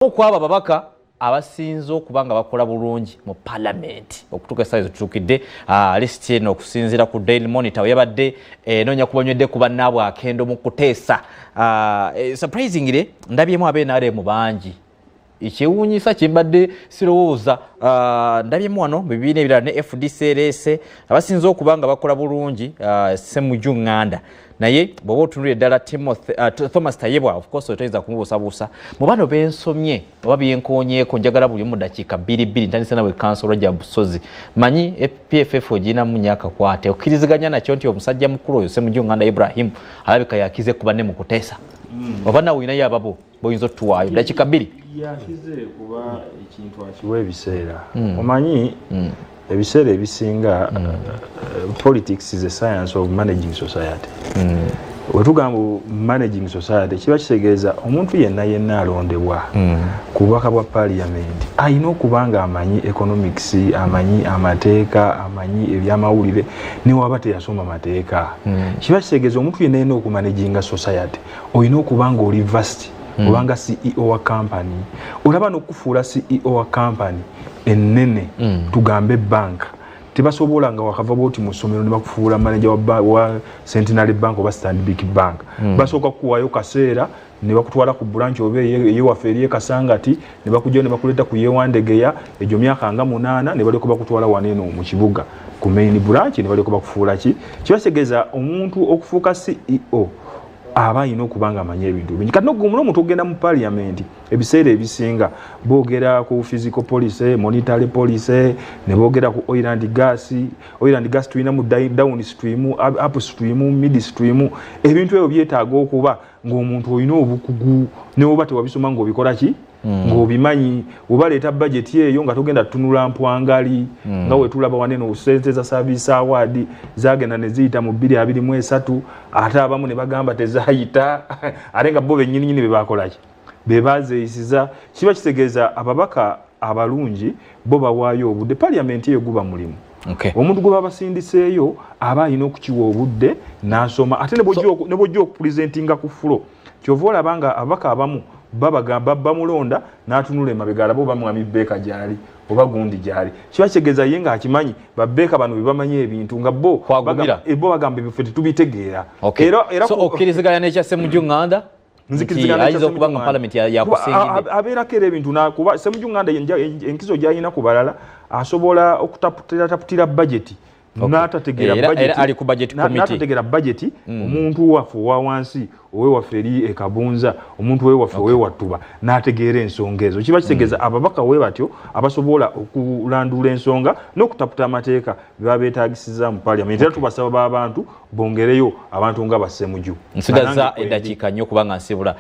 Okwaba babaka abasinzo okubanga bakola bulungi mu parliament okutuka size tutukidde list eno okusinzira ku Daily Monitor yabadde nonya kubanywedde kuba nabo akendo mu kuteesa surprisingly ndabyemu abenare mu bangi ikiwunyisa kimbadde sirowooza ndabyemu wano bibine ebirala ne FDCRS abasinzo okubanga bakola bulungi Ssemujju Nganda naye bobo tunule dala Thomas Tayebwa of course otaiza kumubusabusa mu bano bensomye oba byenkonyeeko njagala buli mu dakika 2 ntandise nawe council Roger Busozi manyi PFF ogina mu nyaka kwate okiriziganya nakyo nti omusajja mukulu oyo Ssemujju Nganda Ibrahim alabika yakize kubanne mu kuteesa oba nawe ina yababo boyinzo tuwayo dakika 2 yakize kuba ekintu akiwe ebiseera omanyi ebiseera ebisinga politics is a science of managing society wetugamba managing society kiba kitegeeza omuntu yenna alondebwa ku bubaka bwa parliament ayina okubanga amanyi economics amanyi amateeka amanyi ebyamawulire newaba teyasoma mateeka kiba kitegeeza omuntu yenna okumanaginga society oyina okubanga oli vast obanga CEO wa company olaba nokufuula CEO wa company ennene tugambe bank tebasobola nga wakava boti mu ssomero ne bakufuula manager wa Centenary Bank oba Stanbic Bank basooka kuwayo kaseera ne bakutwala ku branch oba ye waferi Kasangati ne bakujja ne bakuleta ku Yewandegeya ejo myaka nga 8 ne baliko bakutwala waneno mu kibuga ku main branch ne baliko bakufuula ki kibasegeza omuntu okufuuka CEO aba ino kubanga amanye ebintu bingi kati nogumu omuntu ogenda mu parliament ebiseera ebisinga boogera ku physical police monetary police ne boogera ku oil and gas tulina mu down stream up stream mid stream ebintu ebyo byetaaga okuba ng'omuntu olina obukugu ne oba tewabisoma ng'obikola ki ng'obimanyi obaleeta budget eyo nga togenda tunula mpwangali nga wetulaba waneno sente za service award zagenda ne ziyita mu 2023 ate abamu ne bagamba tezayita ate nga bo bennyini bebakola ki bebazeeyisiza kiba kitegeeza ababaka abalungi bo bawaayo obudde parliament eyo guba mulimu omuntu gwe babasindiseeyo aba alina okukiwa obudde n'asoma ate ne bw'ojja okupresentinga ku fulo kyova olabanga ababaka abamu babagamba bamulonda n'atunula emabega alabo bamwami Beeka gyali oba gundi gyali kiba kitegeeza ye nga akimanyi babeeka bano bebamanyi ebintu nga bo bagamba ebifo tetubitegeera era so okkiriziganya n'ekya Ssemujju Nganda nzikiriza okubanga parliament yakusingidde abeerako era ebintu kuba Ssemujju Nganda enkizo gy'alina ku balala asobola okutaputira budget n'atategera budget omuntu waffe owa wansi owe waffe eri ekabunza omuntu owe waffe owe wattuba n'ategeera ensonga ezo kiba kitegeeza ababaka we batyo abasobola okulandula ensonga n'okutaputa amateeka beba beetaagisiza mu parliament era tubasaba b'abantu bongereyo abantu nga Ssemujju nsigaza eddakiika nnyo kubanga nsibula